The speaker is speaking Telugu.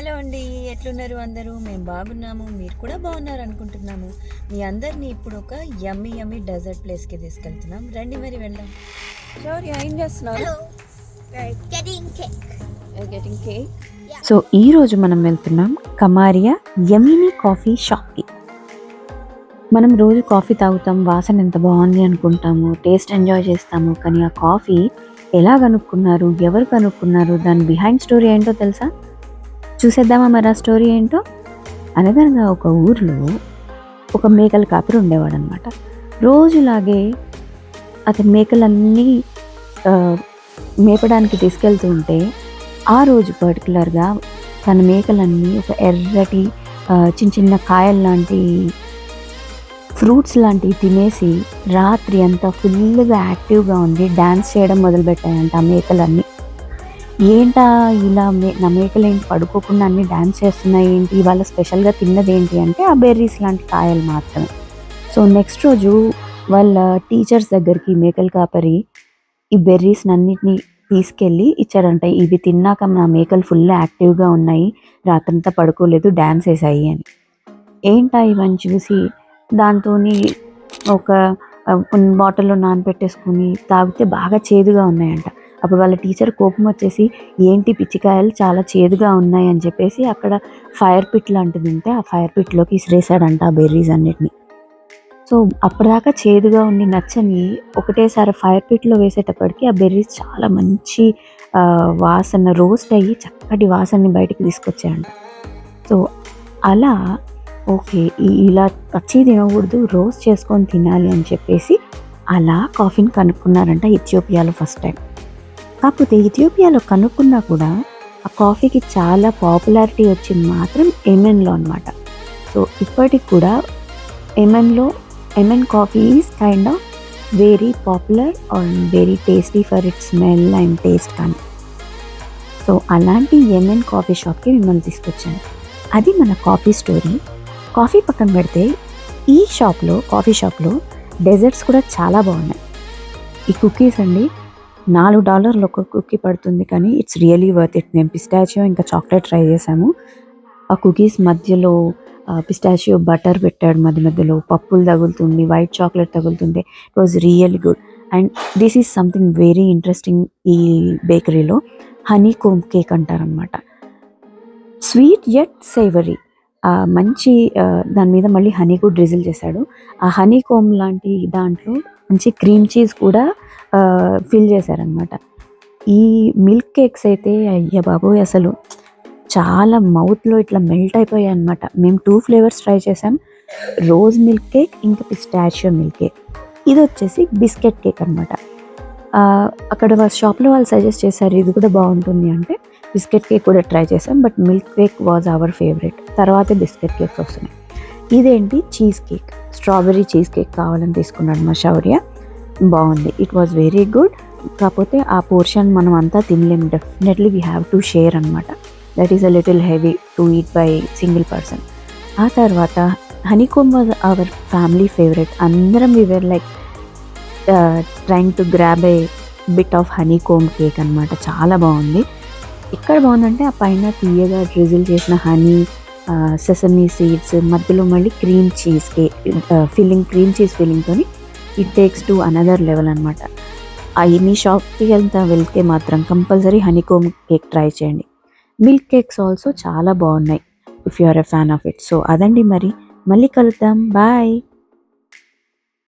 హలో అండి, ఎట్లున్నారు అందరూ? మేము బాగున్నాము, మీరు కూడా బాగున్నారు అనుకుంటున్నాము. మీ అందరినీ ఇప్పుడు ఒక యమ్మీ యమ్మీ డెజర్ట్ ప్లేస్కి తీసుకెళ్తున్నాం. రండి మరి వెళ్దాం. శౌర్య, ఏం చేస్తున్నారు? Getting cake. సో ఈరోజు మనం వెళ్తున్నాం కమారియా యమీని కాఫీ షాప్కి. మనం రోజు కాఫీ తాగుతాం, వాసన ఎంత బాగుంది అనుకుంటాము, టేస్ట్ ఎంజాయ్ చేస్తాము. కానీ ఆ కాఫీ ఎలా కనుక్కున్నారు, ఎవరు కనుక్కున్నారు, దాని బిహైండ్ స్టోరీ ఏంటో తెలుసా? చూసేద్దామా మరి ఆ స్టోరీ ఏంటో? అనగనగా ఒక ఊర్లో ఒక మేకల కాపరి ఉండేవాడు అనమాట. రోజులాగే అతని మేకలన్నీ మేపడానికి తీసుకెళ్తూ ఉంటే ఆ రోజు పర్టికులర్గా తన మేకలన్నీ ఒక ఎర్రటి చిన్న చిన్న కాయలు లాంటి ఫ్రూట్స్ లాంటివి తినేసి రాత్రి అంతా ఫుల్గా యాక్టివ్గా ఉండి డ్యాన్స్ చేయడం మొదలుపెట్టాయంట ఆ మేకలన్నీ. ఏంటా ఇలా నా మేకలు ఏంటి పడుకోకుండా అన్నీ డ్యాన్స్ చేస్తున్నాయి ఏంటి, ఇవాళ స్పెషల్గా తిన్నది ఏంటి అంటే ఆ బెర్రీస్ లాంటి కాయలు మాత్రమే. సో నెక్స్ట్ రోజు వాళ్ళ టీచర్స్ దగ్గరికి మేకల కాపరి ఈ బెర్రీస్ అన్నిటిని తీసుకెళ్ళి ఇచ్చారంట. ఇవి తిన్నాక నా మేకలు ఫుల్ యాక్టివ్గా ఉన్నాయి, రాత్రంతా పడుకోలేదు, డ్యాన్స్ వేసాయి అని. ఏంటా ఇవన్నీ చూసి దాంతో ఒక బాటిల్లో నానబెట్టేసుకుని తాగితే బాగా చేదుగా ఉన్నాయంట. అప్పుడు వాళ్ళ టీచర్ కోపం వచ్చేసి, ఏంటి పిచ్చికాయలు చాలా చేదుగా ఉన్నాయి అని చెప్పేసి అక్కడ ఫైర్ పిట్ లాంటిది ఉంటే ఆ ఫైర్ పిట్లోకి ఇసిరేసాడంట ఆ బెర్రీస్ అన్నిటిని. సో అప్పటిదాకా చేదుగా ఉండి నచ్చని ఒకటేసారి ఫైర్ పిట్లో వేసేటప్పటికి ఆ బెర్రీస్ చాలా మంచి వాసన రోస్ట్ అయ్యి చక్కటి వాసనని బయటికి తీసుకొచ్చాయంట. సో అలా ఓకే, ఇలా పచ్చి తినకూడదు, రోస్ట్ చేసుకొని తినాలి అని చెప్పేసి అలా కాఫీని కనుక్కున్నారంట ఇథియోపియాలో ఫస్ట్ టైం. కాకపోతే ఇథియోపియాలో కనుక్కున్నా కూడా ఆ కాఫీకి చాలా పాపులారిటీ వచ్చింది మాత్రం యెమెన్లో అనమాట. సో ఇప్పటికి కూడా Yemen coffee is kind of very popular and very tasty for it's smell and taste కానీ. సో అలాంటి యెమెన్ కాఫీ షాప్కి మిమ్మల్ని తీసుకొచ్చాను. అది మన కాఫీ స్టోరీ. కాఫీ పక్కన పెడితే ఈ కాఫీ షాప్లో డెజర్ట్స్ కూడా చాలా బాగున్నాయి. ఈ కుకీస్ అండి, $4 ఒక కుకీ పడుతుంది, కానీ ఇట్స్ రియలీ వర్త్ ఇట్. మేము పిస్టాచియో ఇంకా చాక్లెట్ ట్రై చేసాము. ఆ కుకీస్ మధ్యలో పిస్టాచియో బటర్ పెట్టాడు, మధ్యలో పప్పులు తగులుతుంది, వైట్ చాక్లెట్ తగులుతుంది. It was really good. And this is something very interesting. ఈ బేకరీలో హనీ కోమ్ కేక్ అంటారనమాట. స్వీట్ యట్ సేవరీ, మంచి దాని మీద మళ్ళీ హనీ కూడా డ్రిజిల్ చేశాడు. ఆ హనీ కోమ్ లాంటి దాంట్లో మంచి క్రీమ్ చీజ్ కూడా ఫిల్ చేశారనమాట. ఈ మిల్క్ కేక్స్ అయితే అయ్య బాబోయ్, అసలు చాలా మౌత్లో ఇట్లా మెల్ట్ అయిపోయాయి అనమాట. మేము 2 ఫ్లేవర్స్ ట్రై చేసాం, రోజ్ మిల్క్ కేక్ ఇంకా పిస్టాచియో మిల్క్ కేక్. ఇది వచ్చేసి బిస్కెట్ కేక్ అనమాట. అక్కడ వాళ్ళ షాప్లో వాళ్ళు సజెస్ట్ చేశారు ఇది కూడా బాగుంటుంది అంటే బిస్కెట్ కేక్ కూడా ట్రై చేసాం. But milk cake was our favourite, తర్వాత బిస్కెట్ కేక్స్ వస్తున్నాయి. ఇదేంటి cheese cake, strawberry cheese cake కావాలని తీసుకున్నాడు మా శౌర్య. బాగుంది, ఇట్ వాజ్ వెరీ గుడ్. కాకపోతే ఆ పోర్షన్ మనం అంతా తినలేము, definitely we have to share అనమాట. That is a little heavy to eat by single person. ఆ తర్వాత honeycomb was our family favourite. అందరం we were like trying to grab a bit of honeycomb cake అనమాట. చాలా బాగుంది. ఇక్కడ బాగుందంటే ఆ పైన తీయగా డ్రిజిల్ చేసిన హనీ, సెసమీ సీడ్స్, మధ్యలో మళ్ళీ cream cheese cake cream cheese ఫిల్లింగ్తో it takes to another level అనమాట. మీ షాప్కి వెళ్తే మాత్రం కంపల్సరీ హనీకోమ్ కేక్ ట్రై చేయండి. మిల్క్ కేక్స్ ఆల్సో చాలా బాగున్నాయి if you are a fan of it. So అదండి, మరి మళ్ళీ కలుద్దాం, బాయ్.